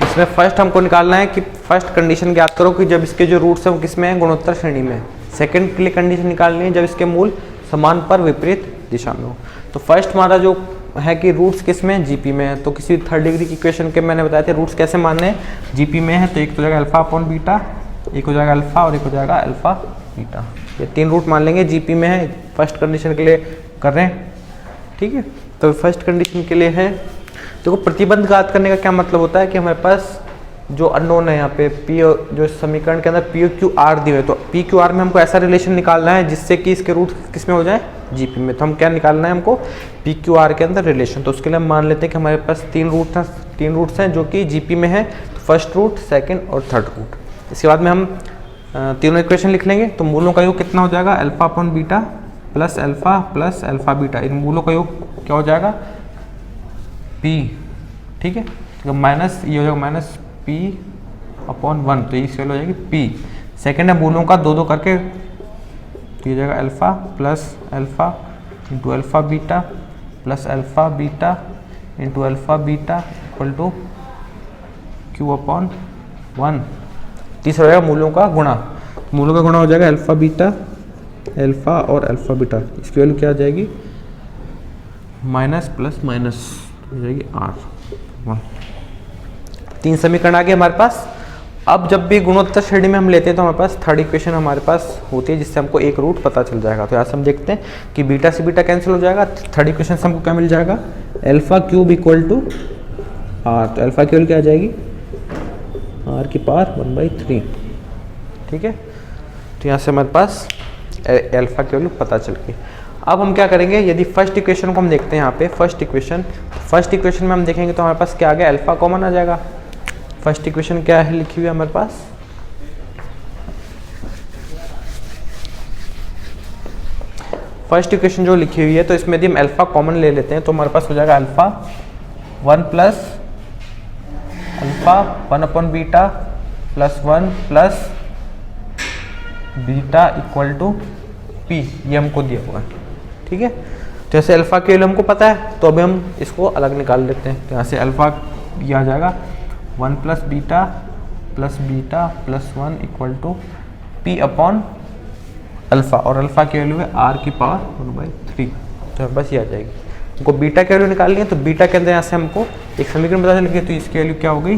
इसमें फर्स्ट हमको निकालना है कि फर्स्ट कंडीशन याद करो कि जब इसके जो रूट्स हैं वो किस में है? गुणोत्तर श्रेणी में। सेकंड के लिए कंडीशन निकालनी है जब इसके मूल समान पर विपरीत दिशा में हो। तो फर्स्ट हमारा जो है कि रूट्स किस में? जीपी में है। तो किसी थर्ड डिग्री की इक्वेशन के मैंने बताया थे रूट्स कैसे मानने हैं? जीपी में है तो एक हो जाएगा α/β, एक हो जाएगा अल्फा और एक हो जाएगा α/β। ये 3 रूट मान लेंगे, जीपी में है। फर्स्ट कंडीशन के लिए कर रहे हैं, ठीक है। तो फर्स्ट कंडीशन के लिए है, देखो प्रतिबंध याद करने का क्या मतलब होता है कि हमारे पास जो अननोन है यहाँ पे पी, जो समीकरण के अंदर पी और क्यू आर दिए हुए, तो पी क्यू आर में हमको ऐसा रिलेशन निकालना है जिससे कि इसके रूट किस में हो जाए? जीपी में। तो हम क्या निकालना है हमको? पी क्यू आर के अंदर रिलेशन। तो उसके लिए हम मान लेते हैं कि हमारे पास 3 रूट्स हैं जो कि जीपी में है। तो फर्स्ट रूट, सेकेंड और थर्ड रूट। इसके बाद में हम तीनों इक्वेशन लिख लेंगे। तो मूलों का योग कितना हो जाएगा? α/β + अल्फा + α/β। इन मूलों का योग क्या हो जाएगा? p, ठीक है। तो माइनस ये हो जाएगा -p/1, तो इसकी वैल्यू हो जाएगी p। सेकेंड है मूलों का 2 करके, तो ये हो जाएगा अल्फा + अल्फा × α/β + α/β × α/β = q/1। तीसरा हो जाएगा मूलों का गुणा। मूलों का गुणा हो जाएगा α/β, अल्फा और α/β। इसकी वैल्यू क्या आ जाएगी? माइनस प्लस माइनस हो जाएगी r1। 3 समीकरण आ गए हमारे पास। अब जब भी गुणोत्तर श्रेणी में हम लेते हैं तो हमारे पास थर्ड इक्वेशन हमारे पास होती है जिससे हमको एक रूट पता चल जाएगा। तो यहाँ से हम देखते हैं कि बीटा से बीटा कैंसिल हो जाएगा। थर्ड इक्वेशन से हमको क्या मिल जाएगा? α³ = r। तो अल्फा की वैल्यू क्या आ जाएगी? r⁻⁴, ठीक है। तो यहाँ से हमारे पास अल्फा की वैल्यू पता चल गई। अब हम क्या करेंगे? यदि फर्स्ट इक्वेशन को हम देखते हैं यहाँ पे, फर्स्ट इक्वेशन में हम देखेंगे तो हमारे पास क्या आ गया? अल्फा कॉमन आ जाएगा। फर्स्ट इक्वेशन क्या है लिखी हुई है हमारे पास? फर्स्ट इक्वेशन जो लिखी हुई है तो इसमें यदि हम अल्फा कॉमन ले लेते हैं तो हमारे पास हो जाएगा अल्फा 1 + अल्फा 1/β + 1 + बीटा = p। ये हमको दिया हुआ है, ठीक है। तो जैसे अल्फा के लिए हमको पता है तो अभी हम इसको अलग निकाल लेते हैं। तो यहाँ से अल्फा ये आ जाएगा 1 + बीटा + बीटा + 1 = p/अल्फा और अल्फा की वैल्यू है r⁻⁴। तो बस ये आ जाएगी। हमको बीटा की वैल्यू निकालनी है, तो बीटा के अंदर यहाँ से हमको एक समीकरण पता चल गया, तो इसकी वैल्यू क्या हो गई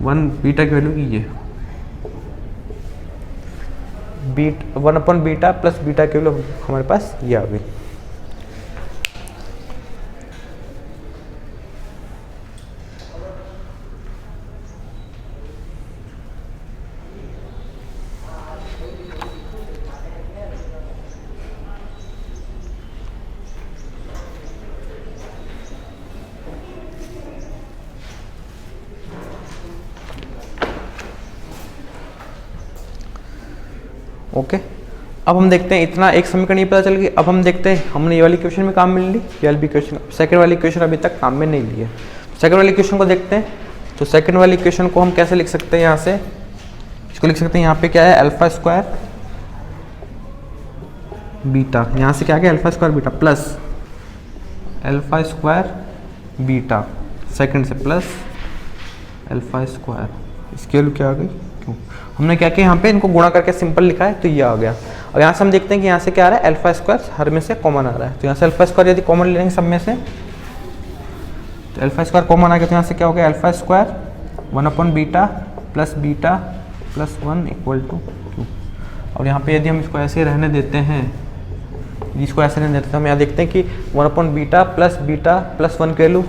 1 बीटा की वैल्यू की ये 1 बीटा प्लस बीटा की वैल्यू हमारे पास ये आ गई। ओके अब हम देखते हैं इतना एक समीकरण ये पता चल गई। अब हम देखते हैं हमने ये वाली इक्वेशन में काम में ली, ये वाली इक्वेशन, सेकंड वाली इक्वेशन अभी तक काम में नहीं ली है। सेकंड वाली इक्वेशन को देखते हैं। तो सेकंड वाली इक्वेशन को हम कैसे लिख सकते हैं, यहाँ से इसको लिख सकते हैं, यहाँ पे क्या है अल्फा स्क्वायर बीटा, यहाँ से क्या गया alpha square beta plus alpha square beta second से प्लस अल्फा स्क्वायर, इसकी वैल्यू क्या आ गई क्यों, हमने क्या किया यहाँ पे इनको गुणा करके सिंपल लिखा है तो ये आ गया। और यहाँ से हम देखते हैं कि यहाँ से क्या आ रहा है अल्फा स्क्वायर हर में से कॉमन आ रहा है, तो यहाँ से अल्फा स्क्वायर यदि कॉमन लेंगे सब में से तो अल्फा स्क्वायर कॉमन आ गया, तो यहाँ से क्या हो गया alpha square 1 beta plus 1 equal to Q. और यहाँ पे यदि हम इसको ऐसे रहने देते हैं, इसको ऐसे रहने देते हैं, हम यहाँ देखते हैं कि 1 बीटा प्लस 1 की वैल्यू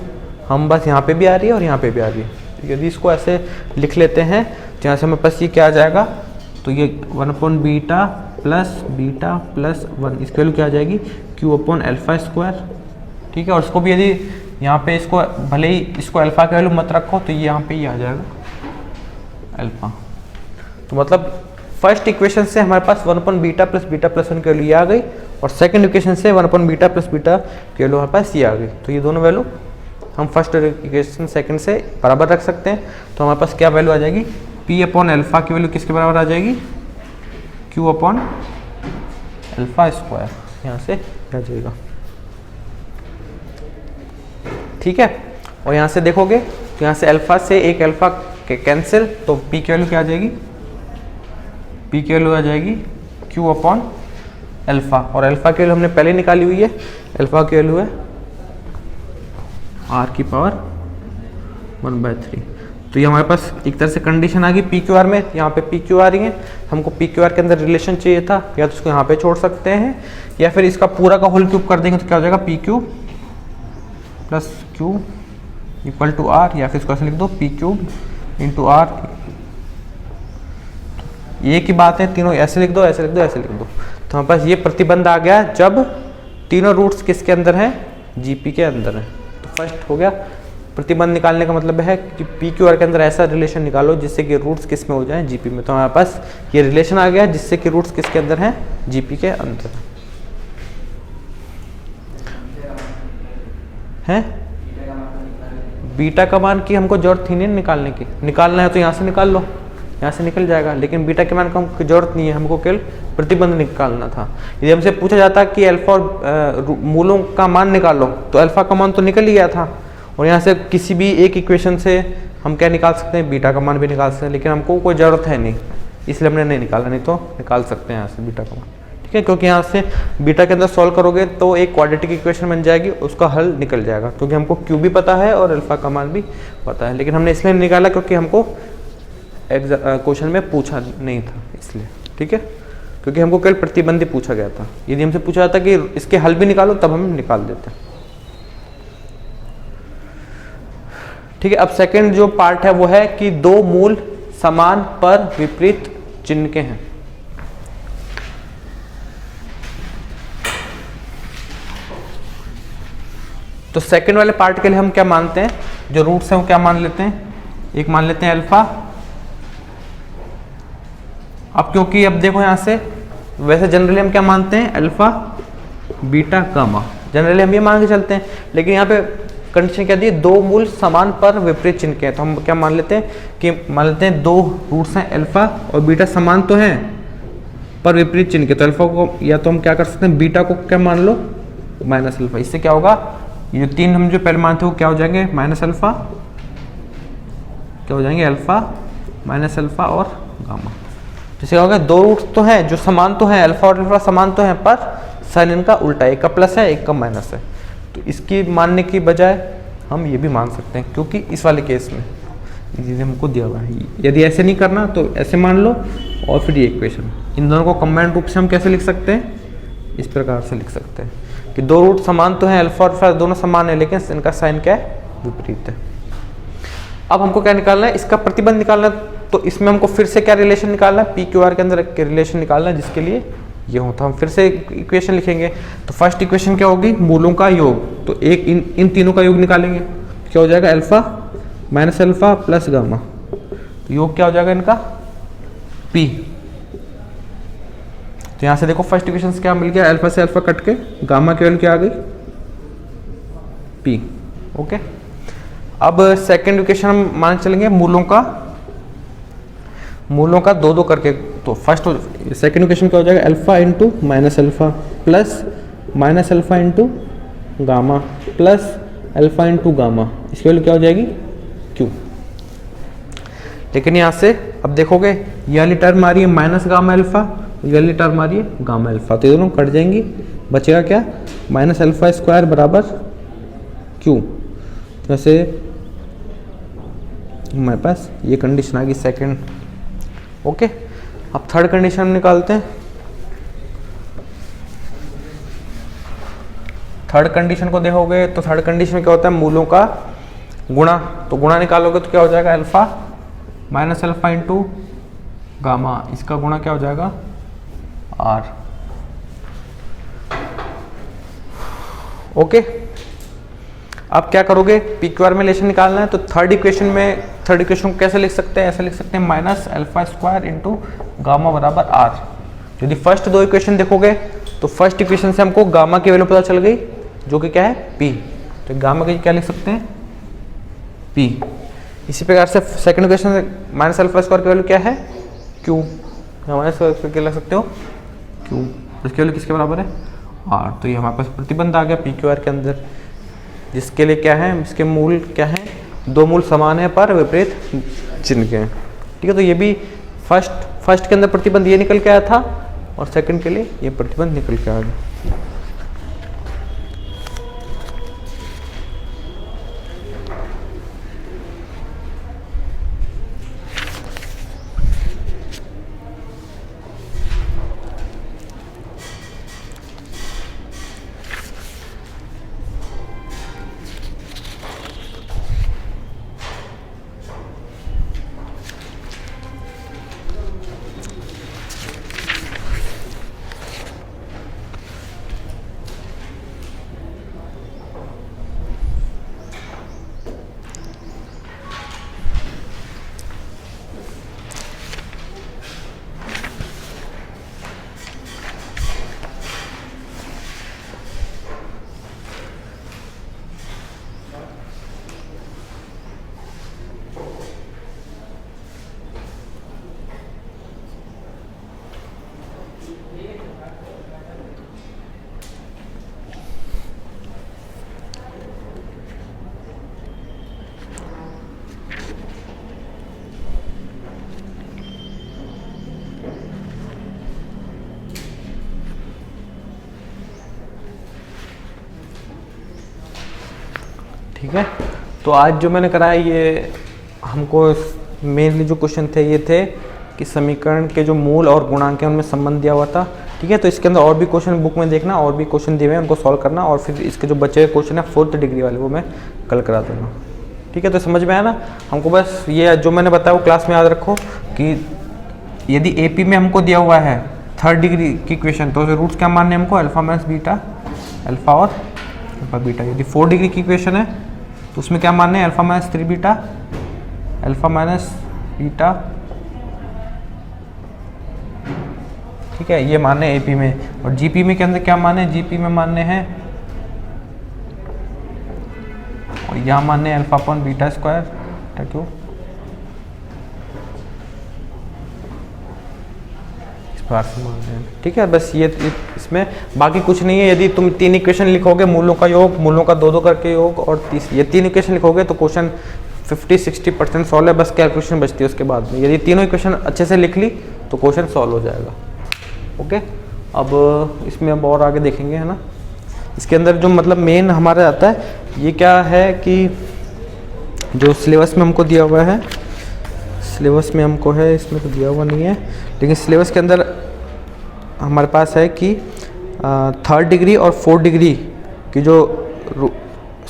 हम बस यहाँ पे भी आ रही है और यहाँ पे भी आ रही है। तो यदि इसको ऐसे लिख लेते हैं तो यहाँ से हमें पास ये क्या आ जाएगा, तो ये 1 बीटा प्लस 1 इसकी वैल्यू क्या आ जाएगी क्यू अपॉन अल्फा स्क्वायर, ठीक है। और इसको भी यदि यहाँ पे इसको भले ही इसको अल्फा की वैल्यू मत रखो तो ये यहाँ पे ये आ जाएगा अल्फा। तो मतलब फर्स्ट इक्वेशन से हमारे पास 1 बीटा प्लस 1 की वैल्यू ये आ गई, और सेकंड इक्वेशन से 1 बीटा प्लस की वैल्यू हमारे पास ये आ गई। तो ये दोनों वैल्यू हम फर्स्ट इक्वेशन सेकंड से बराबर रख सकते हैं। तो हमारे पास क्या वैल्यू आ जाएगी, पी अपॉन अल्फा की वैल्यू किसके बराबर आ जाएगी, क्यू अपॉन अल्फा स्क्वायर, यहाँ से आ जाएगा, ठीक है। और यहाँ से देखोगे तो यहाँ से अल्फा से एक अल्फा कैंसिल, तो पी की वैल्यू क्या आ जाएगी, पी की वैल्यू आ जाएगी क्यू अपॉन अल्फा, और अल्फा की वैल्यू हमने पहले निकाली हुई है, अल्फा की वैल्यू है r की पावर 1/3। तो ये हमारे पास एक तरह से कंडीशन आ गई पी क्यू आर में, यहाँ पे पी क्यू आ रही है, हमको पी क्यू आर के अंदर रिलेशन चाहिए था, या तो उसको यहाँ पे छोड़ सकते हैं या फिर इसका पूरा का होल क्यूब कर देंगे तो क्या हो जाएगा P Q plus Q equal to R, या फिर इसको ऐसे लिख दो पी क्यूब इंटू आर। ये की बात है, तीनों ऐसे लिख दो ऐसे लिख दो ऐसे लिख दो। तो हमारे पास ये प्रतिबंध आ गया जब तीनों रूट्स किसके अंदर हैं, जीपी के अंदर है। तो फर्स्ट हो गया प्रतिबंध निकालने का मतलब है कि पी क्यू आर के अंदर ऐसा रिलेशन निकालो जिससे कि रूट्स किस में हो जाएं, जीपी में। तो हमारे पास ये रिलेशन आ गया जिससे कि रूट्स किसके अंदर हैं, जीपी के अंदर हैं। बीटा का मान की हमको जरूरत थी नहीं निकालने की, निकालना है तो यहाँ से निकाल लो, यहाँ से निकल जाएगा, लेकिन बीटा के मान को हमको जरूरत नहीं है, हमको केवल प्रतिबंध निकालना था। यदि हमसे पूछा जाता कि अल्फा और मूलों का मान निकालो तो अल्फा का मान तो निकल ही गया था, और यहाँ से किसी भी एक इक्वेशन से हम क्या निकाल सकते हैं, बीटा का मान भी निकाल सकते हैं, लेकिन हमको कोई ज़रूरत है नहीं इसलिए हमने नहीं निकाला, नहीं तो निकाल सकते हैं यहाँ से बीटा का मान, ठीक है। क्योंकि यहाँ से बीटा के अंदर सॉल्व करोगे तो एक क्वाड्रेटिक इक्वेशन बन जाएगी, उसका हल निकल जाएगा, क्योंकि हमको क्यू भी पता है और अल्फा का मान भी पता है। लेकिन हमने इसलिए निकाला क्योंकि हमको क्वेश्चन में पूछा नहीं था इसलिए, ठीक है, क्योंकि हमको केवल प्रतिबंध पूछा गया था। यदि हमसे पूछा जाता कि इसके हल भी निकालो तब हम निकाल देते, ठीक है। अब सेकंड जो पार्ट है वो है कि दो मूल समान पर विपरीत चिन्ह के हैं। तो सेकंड वाले पार्ट के लिए हम क्या मानते हैं, जो रूट्स हैं वो क्या मान लेते हैं, एक मान लेते हैं अल्फा। अब क्योंकि अब देखो यहां से वैसे जनरली हम क्या मानते हैं, अल्फा बीटा गामा, जनरली हम ये मान के चलते हैं, लेकिन यहाँ पे कंडीशन क्या दी, दो मूल समान पर विपरीत चिन्ह के हैं। तो हम क्या मान लेते हैं कि मान लेते हैं दो रूट्स हैं अल्फा और बीटा समान तो हैं पर विपरीत चिन्ह के, तो अल्फा को या तो हम क्या कर सकते हैं, बीटा को क्या मान लो माइनस अल्फा। इससे क्या होगा, ये तीन हम जो पहले मानते हो क्या हो जाएंगे, माइनस अल्फा, क्या हो जाएंगे अल्फा माइनस अल्फा और गामा। जैसे होगा दो रूट्स तो हैं जो समान तो हैं, अल्फा और अल्फा समान तो हैं, पर साइन इनका उल्टा, एक का प्लस है एक का माइनस है। तो इसकी मानने की बजाय हम ये भी मान सकते हैं, क्योंकि इस वाले केस में ये हमको दिया हुआ है। यदि ऐसे नहीं करना तो ऐसे मान लो, और फिर ये इक्वेशन, इन दोनों को कंबाइंड रूप से हम कैसे लिख सकते हैं, इस प्रकार से लिख सकते हैं कि दो रूट समान तो हैं, अल्फा और बीटा दोनों समान है, लेकिन इनका साइन क्या है, विपरीत है। अब हमको क्या निकालना है, इसका प्रतिबंध निकालना है। तो इसमें हमको फिर से क्या रिलेशन निकालना है, पी क्यू आर के अंदर के रिलेशन निकालना है, जिसके लिए ये होता है। हम फिर से इक्वेशन लिखेंगे। तो फर्स्ट इक्वेशन क्या होगी, मूलों का योग। तो एक इन तीनों का योग निकालेंगे, क्या हो जाएगा, alpha minus alpha plus gamma. तो योग क्या हो जाएगा इनका, पी। तो यहां से देखो फर्स्ट इक्वेशन से क्या मिल गया, अल्फा से अल्फा कट के गामा की वैल्यू क्या आ गई, पी। ओके, अब सेकंड इक्वेशन हम मान चलेंगे मूलों का दो दो करके। तो फर्स्ट सेकंड इक्वेशन क्या हो जाएगा, alpha into minus alpha plus minus alpha into gamma plus alpha into gamma, इसकी वैल्यू क्या हो जाएगी, क्यू। लेकिन यहां से अब देखोगे ये वाली टर्म आ रही है माइनस गामा अल्फा, ये वाली टर्म आ रही है गामा अल्फा, तो ये दोनों कट जाएंगी, बचेगा क्या, माइनस अल्फा स्क्वायर बराबर क्यू। वैसे हमारे पास ये कंडीशन आ गई सेकंड। ओके, अब थर्ड कंडीशन हम निकालते हैं। थर्ड कंडीशन को देखोगे तो थर्ड कंडीशन में क्या होता है, मूलों का गुणा। तो गुणा निकालोगे तो क्या हो जाएगा, alpha minus alpha into gamma, इसका गुणा क्या हो जाएगा, आर। ओके, अब क्या करोगे, पी क्यू आर में रिलेशन निकालना है। तो थर्ड इक्वेशन को कैसे लिख सकते हैं, ऐसे लिख सकते हैं minus alpha square into gamma बराबर आर। यदि फर्स्ट दो इक्वेशन देखोगे तो फर्स्ट इक्वेशन से हमको गामा की वैल्यू पता चल गई, जो कि क्या है, पी। तो गामा की क्या लिख सकते हैं, पी। इसी प्रकार से सेकंड इक्वेशन में माइनस अल्फा स्क्वायर की वैल्यू क्या है, क्यू। माइनस क्या लिख सकते हो, क्यू। इसकी वैल्यू किसके बराबर है, आर। तो ये हमारे पास प्रतिबंध आ गया पी क्यू आर के अंदर, जिसके लिए क्या है, इसके मूल क्या है, दो मूल समान है पर विपरीत चिन्ह के हैं। ठीक है, तो ये भी फर्स्ट के अंदर प्रतिबंध ये निकल के आया था, और सेकंड के लिए ये प्रतिबंध निकल के आ गया। ठीक है, तो आज जो मैंने कराया ये हमको मेनली जो क्वेश्चन थे ये थे कि समीकरण के जो मूल और गुणांक हैं उनमें संबंध दिया हुआ था। ठीक है, तो इसके अंदर और भी क्वेश्चन बुक में देखना, और भी क्वेश्चन दिए हुए हैं उनको सॉल्व करना, और फिर इसके जो बचे हुए क्वेश्चन है 4th डिग्री वाले वो मैं कल करा दूँगा। ठीक है, तो समझ में आया ना। हमको बस ये जो मैंने बताया वो क्लास में याद रखो कि यदि AP में हमको दिया हुआ है 3rd डिग्री की क्वेश्चन, तो रूट्स क्या मानने हमको, अल्फा माइनस बीटा, अल्फा और अल्फा बीटा। यदि 4th डिग्री की क्वेश्चन है तो उसमें क्या मानने हैं, alpha minus 3 beta, alpha minus beta. ठीक है, ये मानने AP में। और GP में के अंदर क्या माने, GP में मानने हैं, और यहाँ मानने अल्फा अपॉन बीटा स्क्वायर, क्यों, इस बार से मानते हैं। ठीक है, बस ये इसमें बाकी कुछ नहीं है। यदि तुम 3 इक्वेशन लिखोगे, मूलों का योग, मूलों का 2-2 करके योग, और ये 3 इक्वेशन लिखोगे तो क्वेश्चन 50-60% सॉल्व है। बस कैलकुलेशन बचती है उसके बाद में। यदि तीनों इक्वेशन अच्छे से लिख ली तो क्वेश्चन सॉल्व हो जाएगा। ओके, अब इसमें अब और आगे देखेंगे, है ना। इसके अंदर जो मतलब मेन हमारा आता है ये क्या है कि जो सिलेबस में हमको दिया हुआ है, सिलेबस में हमको है, इसमें तो दिया हुआ नहीं है, लेकिन सिलेबस के अंदर हमारे पास है कि 3rd डिग्री और 4th डिग्री की जो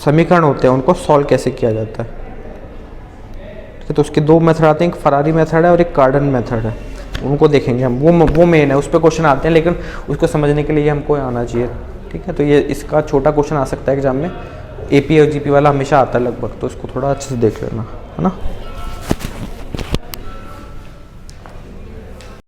समीकरण होते हैं उनको सॉल्व कैसे किया जाता है। ठीक है, तो उसके 2 मेथड आते हैं, एक फरारी मेथड है और एक कार्डन मेथड है, उनको देखेंगे हम। वो मेन है, उस पर क्वेश्चन आते हैं, लेकिन उसको समझने के लिए हमको आना चाहिए। ठीक है, तो ये इसका छोटा क्वेश्चन आ सकता है एग्जाम में, AP और GP वाला हमेशा आता है लगभग, तो इसको थोड़ा अच्छे से देख लेना, है ना।